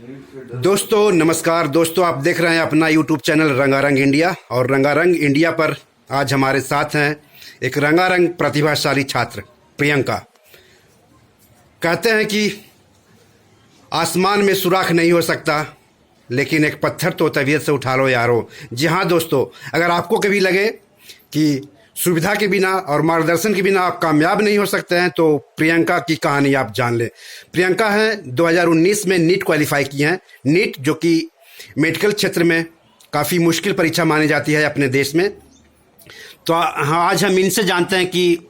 दोस्तों नमस्कार। दोस्तों आप देख रहे हैं अपना यूट्यूब चैनल रंगारंग इंडिया, और रंगारंग इंडिया पर आज हमारे साथ हैं एक रंगारंग प्रतिभाशाली छात्र प्रियंका। कहते हैं कि आसमान में सुराख नहीं हो सकता, लेकिन एक पत्थर तो तबीयत से उठा लो यारो। जी हाँ दोस्तों, अगर आपको कभी लगे कि सुविधा के बिना और मार्गदर्शन के बिना आप कामयाब नहीं हो सकते हैं, तो प्रियंका की कहानी आप जान लें। प्रियंका हैं 2019 में नीट क्वालिफाई की हैं। नीट जो कि मेडिकल क्षेत्र में काफ़ी मुश्किल परीक्षा मानी जाती है अपने देश में। तो हाँ, आज हम इनसे जानते हैं कि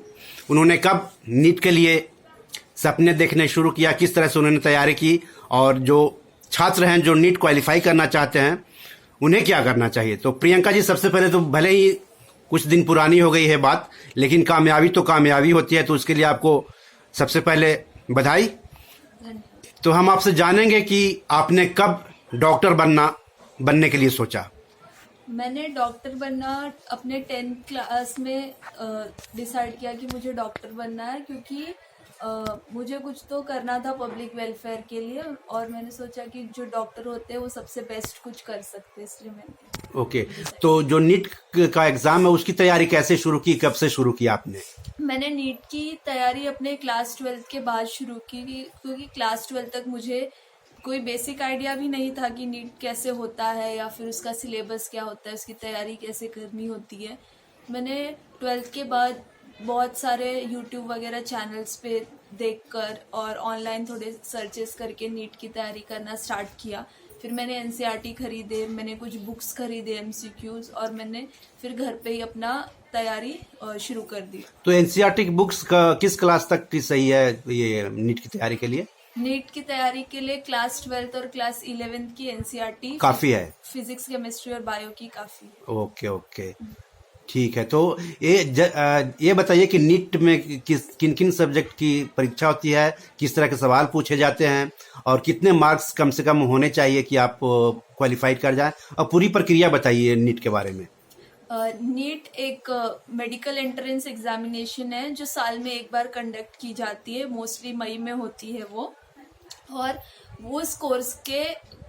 उन्होंने कब नीट के लिए सपने देखने शुरू किया, किस तरह से उन्होंने तैयारी की, और जो छात्र हैं जो नीट क्वालिफाई करना चाहते हैं उन्हें क्या करना चाहिए। तो प्रियंका जी, सबसे पहले तो भले ही कुछ दिन पुरानी हो गई है बात, लेकिन कामयाबी तो कामयाबी होती है, तो उसके लिए आपको सबसे पहले बधाई। तो हम आपसे जानेंगे कि आपने कब डॉक्टर बनने के लिए सोचा। मैंने डॉक्टर बनना अपने 10th क्लास में डिसाइड किया कि मुझे डॉक्टर बनना है, क्योंकि मुझे कुछ तो करना था पब्लिक वेलफेयर के लिए, और मैंने सोचा कि जो डॉक्टर होते हैं वो सबसे बेस्ट कुछ कर सकते हैं, इसलिए मैंने ओके। तो जो नीट का एग्जाम है उसकी तैयारी कैसे शुरू की, कब से शुरू की आपने? मैंने नीट की तैयारी अपने क्लास 12th के बाद शुरू की, क्योंकि क्लास 12 तक मुझे कोई बेसिक आइडिया भी नहीं था कि नीट कैसे होता है या फिर उसका सिलेबस क्या होता है, उसकी तैयारी कैसे करनी होती है। मैंने 12th के बाद बहुत सारे यूट्यूब वगैरह चैनल्स पे देखकर और ऑनलाइन थोड़े सर्चेस करके नीट की तैयारी करना स्टार्ट किया। फिर मैंने एनसीईआरटी खरीदे, मैंने कुछ बुक्स खरीदे एमसीक्यूज, और मैंने फिर घर पे ही अपना तैयारी शुरू कर दी। तो एनसीईआरटी बुक्स का किस क्लास तक की सही है ये नीट की तैयारी के लिए? नीट की तैयारी के लिए क्लास 12th और क्लास 11th की एनसीईआरटी काफी है। फिजिक्स, केमिस्ट्री और बायो की काफी है। ओके ओके, ठीक है। तो ये बताइए कि नीट में किन किन सब्जेक्ट की परीक्षा होती है, किस तरह के सवाल पूछे जाते हैं, और कितने मार्क्स कम से कम होने चाहिए कि आप क्वालिफाइड कर जाएं, और पूरी प्रक्रिया बताइए नीट के बारे में। नीट एक मेडिकल एंट्रेंस एग्जामिनेशन है जो साल में एक बार कंडक्ट की जाती है, मोस्टली मई में होती है वो, और वो उस कोर्स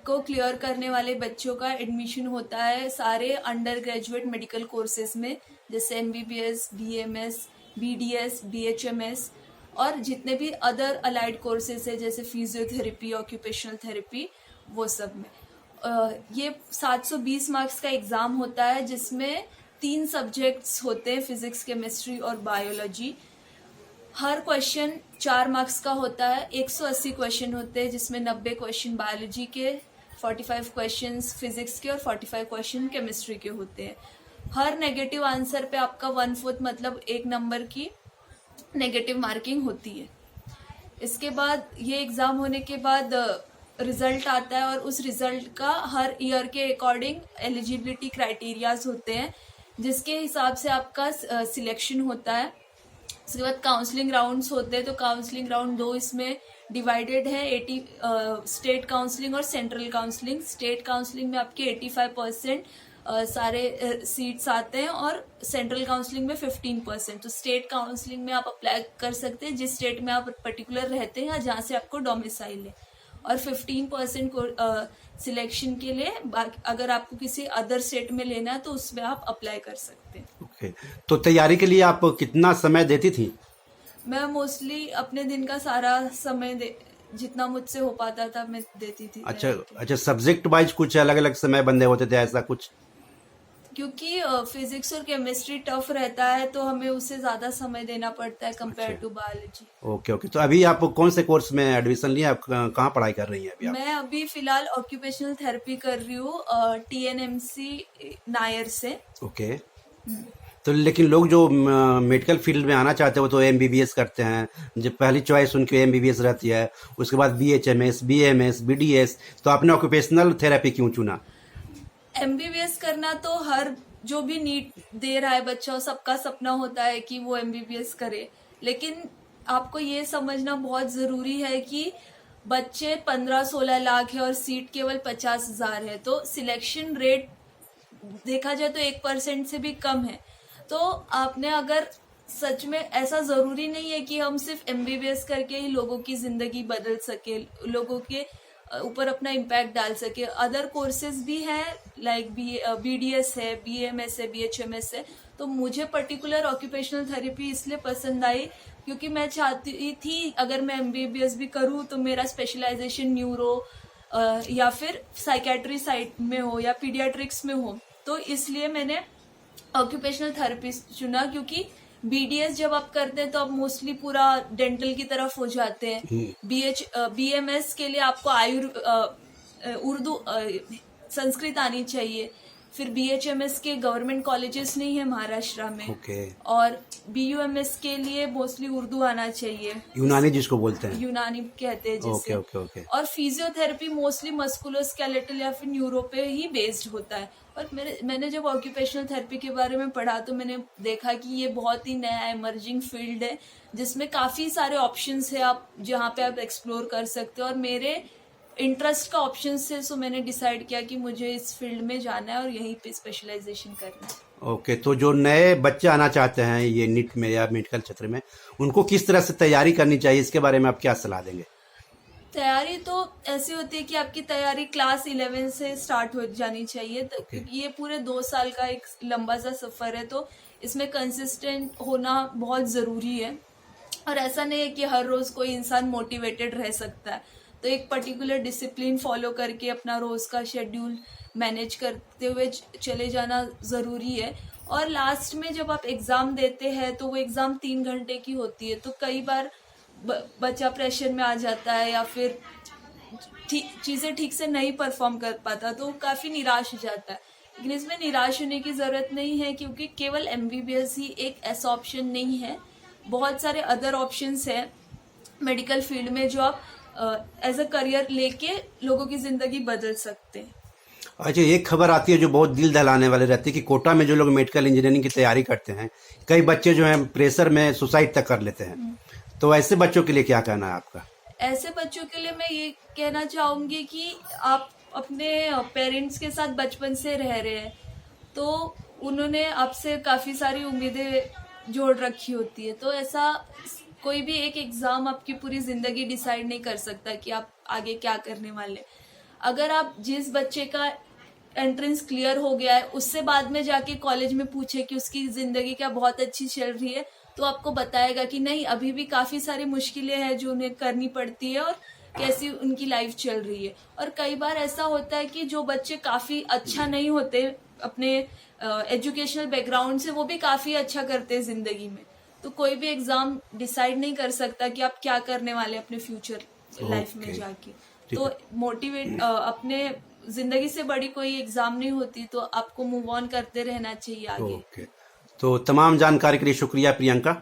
को क्लियर करने वाले बच्चों का एडमिशन होता है सारे अंडर ग्रेजुएट मेडिकल कोर्सेज में, जैसे एमबीबीएस, बीएमएस, बीडीएस, बीएचएमएस, और जितने भी अदर अलाइड कोर्सेज है जैसे फिजियोथेरेपी, ऑक्यूपेशनल थेरेपी, वो सब में। ये 720 मार्क्स का एग्जाम होता है, जिसमें 3 सब्जेक्ट्स होते हैं, फिजिक्स, केमिस्ट्री और बायोलॉजी। हर क्वेश्चन 4 मार्क्स का होता है। 180 क्वेश्चन होते हैं, जिसमें 90 क्वेश्चन बायोलॉजी के, 45 क्वेश्चंस फिजिक्स के और 45 क्वेश्चन केमिस्ट्री के होते हैं। हर नेगेटिव आंसर पे आपका 1/4 मतलब 1 नंबर की नेगेटिव मार्किंग होती है। इसके बाद ये एग्जाम होने के बाद रिजल्ट आता है, और उस रिजल्ट का हर ईयर के अकॉर्डिंग एलिजिबिलिटी क्राइटेरियाज होते हैं, जिसके हिसाब से आपका सिलेक्शन होता है। उसके बाद काउंसलिंग राउंड्स होते हैं, तो काउंसलिंग राउंड 2 इसमें डिवाइडेड है, 80 स्टेट काउंसलिंग और सेंट्रल काउंसलिंग। स्टेट काउंसलिंग में आपके 85% सारे सीट्स आते हैं, और सेंट्रल काउंसलिंग में 15%। तो स्टेट काउंसलिंग में आप अप्लाई कर सकते हैं जिस स्टेट में आप पर्टिकुलर रहते हैं या जहाँ से आपको डोमिसाइल है, और 15% को सिलेक्शन के लिए अगर आपको किसी अदर स्टेट में लेना है तो उसमें आप अप्लाई कर सकते हैं। ओके। तो तैयारी के लिए आप कितना समय देती थी? मैं मोस्टली अपने दिन का सारा समय जितना मुझसे हो पाता था मैं देती थी। अच्छा, सब्जेक्ट वाइज कुछ अलग अलग समय बंधे होते थे, ऐसा कुछ? क्योंकि फिजिक्स और केमिस्ट्री टफ रहता है, तो हमें उससे ज्यादा समय देना पड़ता है compare to biology. Okay okay. तो अभी आप कौन से कोर्स में एडमिशन लिया, आप कहाँ पढ़ाई कर रही हैं अभी आप? मैं अभी फिलहाल ऑक्यूपेशनल थेरेपी कर रही हूँ टीएनएमसी नायर से। ओके। तो लेकिन लोग जो मेडिकल फील्ड में आना चाहते हैं वो तो एमबीबीएस करते हैं, जब पहली चॉइस उनकी एमबीबीएस रहती है, उसके बाद बीएचएमएस, बीएमएस, बीडीएस। तो आपने ऑक्यूपेशनल थेरेपी क्यों चुना? एमबीबीएस करना तो हर जो भी नीट दे रहा है बच्चा, सबका सपना होता है कि वो एमबीबीएस करे, लेकिन आपको ये समझना बहुत जरूरी है कि बच्चे 15-16 लाख है और सीट केवल 50,000 है, तो सिलेक्शन रेट देखा जाए तो 1% से भी कम है। तो आपने अगर सच में ऐसा जरूरी नहीं है कि हम सिर्फ एमबीबीएस करके ही लोगों की जिंदगी बदल सके, लोगों के ऊपर अपना इम्पैक्ट डाल सके। अदर कोर्सेज भी हैं लाइक BDS है, BMS है, BHMS है। तो मुझे पर्टिकुलर ऑक्यूपेशनल थेरेपी इसलिए पसंद आई क्योंकि मैं चाहती थी अगर मैं MBBS भी करूँ तो मेरा स्पेशलाइजेशन न्यूरो या फिर साइकेट्री साइड में हो या पीडियाट्रिक्स में हो। तो इसलिए मैंने ऑक्यूपेशनल थेरेपी चुना क्योंकि BDS जब आप करते हैं तो आप मोस्टली पूरा डेंटल की तरफ हो जाते हैं। BMS के लिए आपको उर्दू संस्कृत आनी चाहिए। फिर BHMS के गवर्नमेंट कॉलेजेस नहीं है महाराष्ट्र में। और BUMS के लिए मोस्टली उर्दू आना चाहिए, यूनानी जिसको बोलते हैं, यूनानी कहते हैं जिसे। और फिजियोथेरेपी मोस्टली मस्कुलोस्केलेटल या फिर न्यूरो पे ही बेस्ड होता है। और मैंने जब ऑक्यूपेशनल थेरेपी के बारे में पढ़ा तो मैंने देखा कि ये बहुत ही नया इमर्जिंग फील्ड है जिसमें काफी सारे ऑप्शंस है आप जहाँ पे आप एक्सप्लोर कर सकते हो। और मेरे इंटरेस्ट का ऑप्शन से सो मैंने डिसाइड किया कि मुझे इस फील्ड में जाना है और यहीं पे स्पेशलाइजेशन करना है। ओके, तो जो नए बच्चे आना चाहते हैं ये नीट में या मेडिकल क्षेत्र में, उनको किस तरह से तैयारी करनी चाहिए, इसके बारे में आप क्या सलाह देंगे? तैयारी तो ऐसी होती है कि आपकी तैयारी क्लास 11 से स्टार्ट हो जानी चाहिए। तो ये पूरे 2 साल का एक लंबा सा सफर है, तो इसमें कंसिस्टेंट होना बहुत जरूरी है। और ऐसा नहीं है कि हर रोज कोई इंसान मोटिवेटेड रह सकता है। तो एक पर्टिकुलर डिसिप्लिन फॉलो करके अपना रोज का शेड्यूल मैनेज करते हुए चले जाना जरूरी है। और लास्ट में जब आप एग्जाम देते हैं तो वो एग्जाम 3 घंटे की होती है। तो कई बार बच्चा प्रेशर में आ जाता है या फिर चीजें ठीक से नहीं परफॉर्म कर पाता तो काफी निराश हो जाता है। लेकिन इसमें निराश होने की जरूरत नहीं है क्योंकि केवल MBBS ही एक ऐसा ऑप्शन नहीं है। बहुत सारे अदर ऑप्शंस हैं मेडिकल फील्ड में जो आप एज अ करियर लेके लोगों की जिंदगी बदल सकते हैं। अच्छा, एक खबर आती है जो बहुत दिल दहलाने वाली रहती है कि कोटा में जो लोग मेडिकल इंजीनियरिंग की तैयारी करते हैं, कई बच्चे जो हैं प्रेशर में सुसाइड तक कर लेते हैं। तो ऐसे बच्चों के लिए क्या कहना है आपका? ऐसे बच्चों के लिए मैं ये कहना चाहूंगी कि आप अपने पेरेंट्स के साथ बचपन से रह रहे हैं तो उन्होंने आपसे काफी सारी उम्मीदें जोड़ रखी होती है। तो ऐसा कोई भी एक एग्जाम आपकी पूरी जिंदगी डिसाइड नहीं कर सकता कि आप आगे क्या करने वाले। अगर आप जिस बच्चे का एंट्रेंस क्लियर हो गया है उससे बाद में जाके कॉलेज में पूछे कि उसकी जिंदगी क्या बहुत अच्छी चल रही है तो आपको बताएगा कि नहीं, अभी भी काफी सारी मुश्किलें हैं जो उन्हें करनी पड़ती है और कैसी उनकी लाइफ चल रही है। और कई बार ऐसा होता है कि जो बच्चे काफी अच्छा नहीं होते अपने एजुकेशनल बैकग्राउंड से, वो भी काफी अच्छा करते हैं जिंदगी में। तो कोई भी एग्जाम डिसाइड नहीं कर सकता कि आप क्या करने वाले अपने फ्यूचर लाइफ में जाके। तो मोटिवेट अपने जिंदगी से बड़ी कोई एग्जाम नहीं होती, तो आपको मूव ऑन करते रहना चाहिए आगे। तो तमाम जानकारी के लिए शुक्रिया प्रियंका।